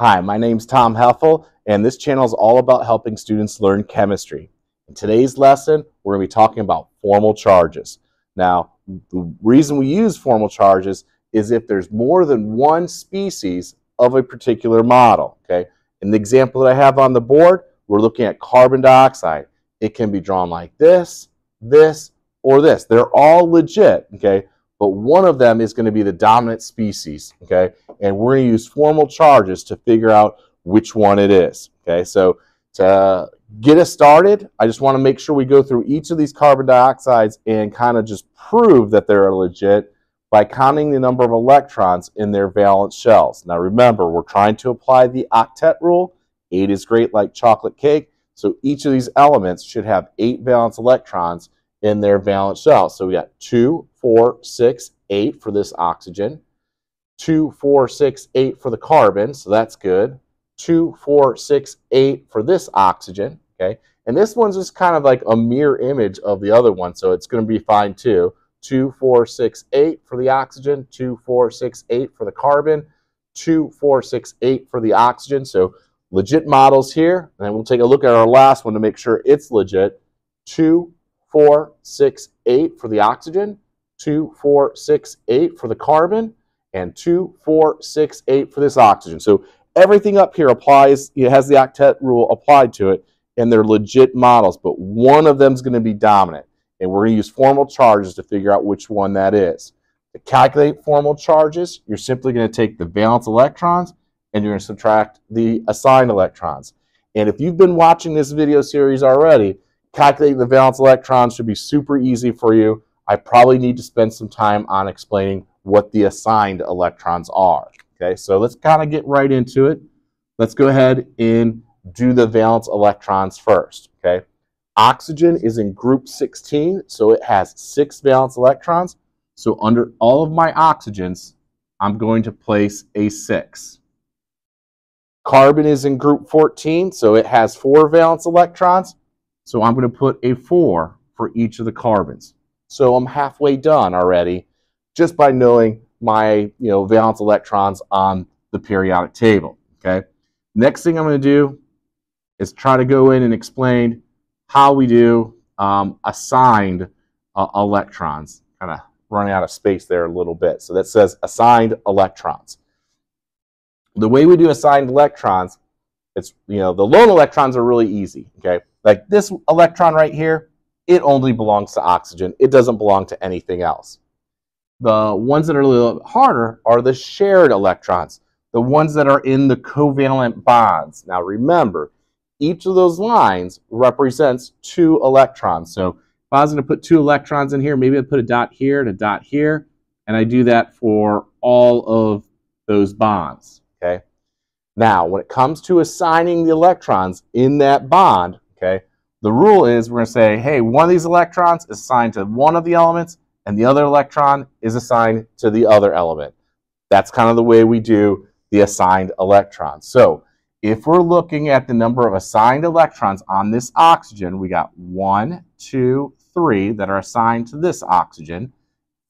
Hi, my name's Tom Heffel, and this channel is all about helping students learn chemistry. In today's lesson, we're going to be talking about formal charges. Now, the reason we use formal charges is if there's more than one species of a particular model. Okay? In the example that I have on the board, we're looking at carbon dioxide. It can be drawn like this, this, or this. They're all legit, okay? But one of them is going to be the dominant species, okay? And we're going to use formal charges to figure out which one it is, okay? So to get us started, I just want to make sure we go through each of these carbon dioxides and kind of just prove that they're legit by counting the number of electrons in their valence shells. Now remember, we're trying to apply the octet rule. 8 is great like chocolate cake. So each of these elements should have 8 valence electrons in their valence shell. So we got 2, 4, 6, 8 for this oxygen. 2, 4, 6, 8 for the carbon, so that's good. 2, 4, 6, 8 for this oxygen, okay? And this one's just kind of like a mirror image of the other one, so it's going to be fine too. 2, 4, 6, 8 for the oxygen. 2, 4, 6, 8 for the carbon. 2, 4, 6, 8 for the oxygen. So legit models here, and then we'll take a look at our last one to make sure it's legit. 2, 4, 6, 8 for the oxygen, 2, 4, 6, 8 for the carbon, and 2, 4, 6, 8 for this oxygen. So everything up here applies, it has the octet rule applied to it, and they're legit models, but one of them is going to be dominant. And we're going to use formal charges to figure out which one that is. To calculate formal charges, you're simply going to take the valence electrons and you're going to subtract the assigned electrons. And if you've been watching this video series already, calculating the valence electrons should be super easy for you. I probably need to spend some time on explaining what the assigned electrons are. Okay, so let's kind of get right into it. Let's go ahead and do the valence electrons first. Okay, oxygen is in group 16, so it has 6 valence electrons. So under all of my oxygens, I'm going to place a 6. Carbon is in group 14, so it has 4 valence electrons. So I'm going to put a 4 for each of the carbons. So I'm halfway done already just by knowing my valence electrons on the periodic table. Okay. Next thing I'm going to do is try to go in and explain how we do assigned electrons. Kind of running out of space there a little bit. So that says assigned electrons. The way we do assigned electrons, it's the lone electrons are really easy. Okay. Like this electron right here, it only belongs to oxygen. It doesn't belong to anything else. The ones that are a little harder are the shared electrons, the ones that are in the covalent bonds. Now remember, each of those lines represents 2 electrons. So if I was going to put 2 electrons in here, maybe I put a dot here and a dot here, and I do that for all of those bonds. Okay. Now, when it comes to assigning the electrons in that bond, okay, the rule is we're going to say, hey, one of these electrons is assigned to one of the elements, and the other electron is assigned to the other element. That's kind of the way we do the assigned electrons. So if we're looking at the number of assigned electrons on this oxygen, we got 1, 2, 3 that are assigned to this oxygen,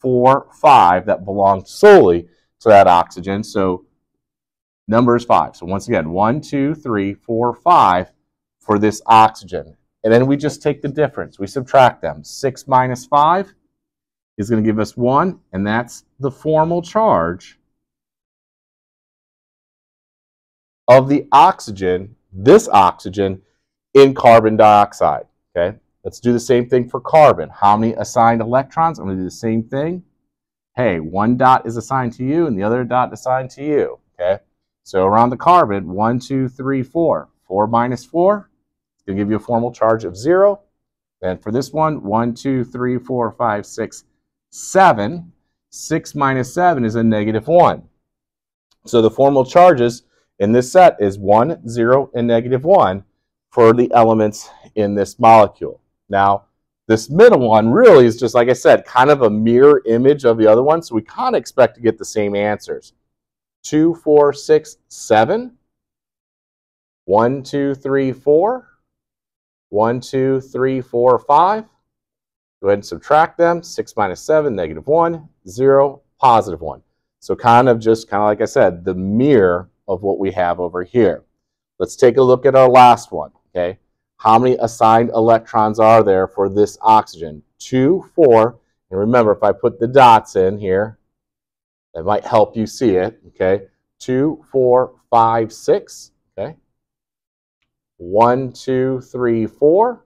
4, 5 that belong solely to that oxygen. So number is 5. So once again, 1, 2, 3, 4, 5 for this oxygen. And then we just take the difference. We subtract them. 6 minus 5 is going to give us 1, and that's the formal charge of the oxygen, this oxygen, in carbon dioxide. Okay, let's do the same thing for carbon. How many assigned electrons? I'm going to do the same thing. Hey, one dot is assigned to you, and the other dot assigned to you. Okay, so around the carbon, 1, 2, 3, 4. 4 minus 4 is going to give you a formal charge of 0. And for this one, 1, 2, 3, 4, 5, 6, 7. 6 minus 7 is a negative 1. So the formal charges in this set is 1, 0, and negative 1 for the elements in this molecule. Now, this middle one really is just, like I said, kind of a mirror image of the other one, so we kind of expect to get the same answers. 2, 4, 6, 7. 1, 2, 3, 4. 1, 2, 3, 4, 5. Go ahead and subtract them. 6 minus 7, negative 1, 0, positive 1. So kind of like I said, the mirror of what we have over here. Let's take a look at our last one, okay? How many assigned electrons are there for this oxygen? 2, 4, and remember, if I put the dots in here, that might help you see it, okay? 2, 4, 5, 6, okay? 1, 2, 3, 4,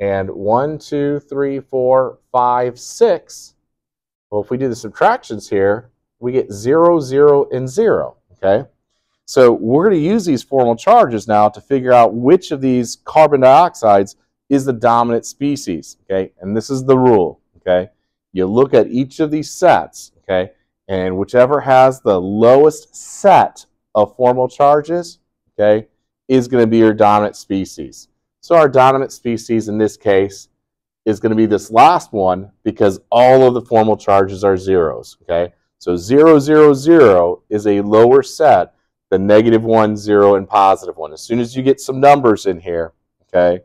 and 1, 2, 3, 4, 5, 6. Well, if we do the subtractions here, we get 0, 0, and 0, okay? So we're going to use these formal charges now to figure out which of these carbon dioxides is the dominant species, okay? And this is the rule, okay? You look at each of these sets, okay? And whichever has the lowest set of formal charges, okay, is going to be your dominant species. So our dominant species in this case is going to be this last one because all of the formal charges are zeros, okay? So 0, 0, 0 is a lower set than -1, 0, and +1. As soon as you get some numbers in here, okay,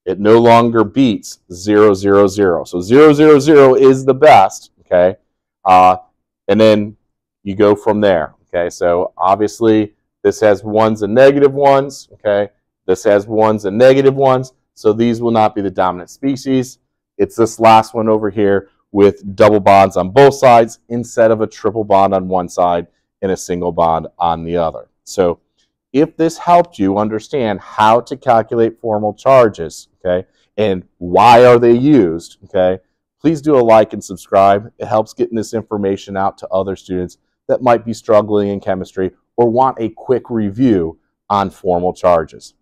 it no longer beats 0, 0, 0. So 0, 0, 0 is the best, okay? And then you go from there, okay? So obviously this has 1s and -1s, okay? This has 1s and -1s, so these will not be the dominant species. It's this last one over here with double bonds on both sides instead of a triple bond on one side and a single bond on the other. So if this helped you understand how to calculate formal charges, okay, and why are they used, okay, please do a like and subscribe. It helps getting this information out to other students that might be struggling in chemistry or want a quick review on formal charges.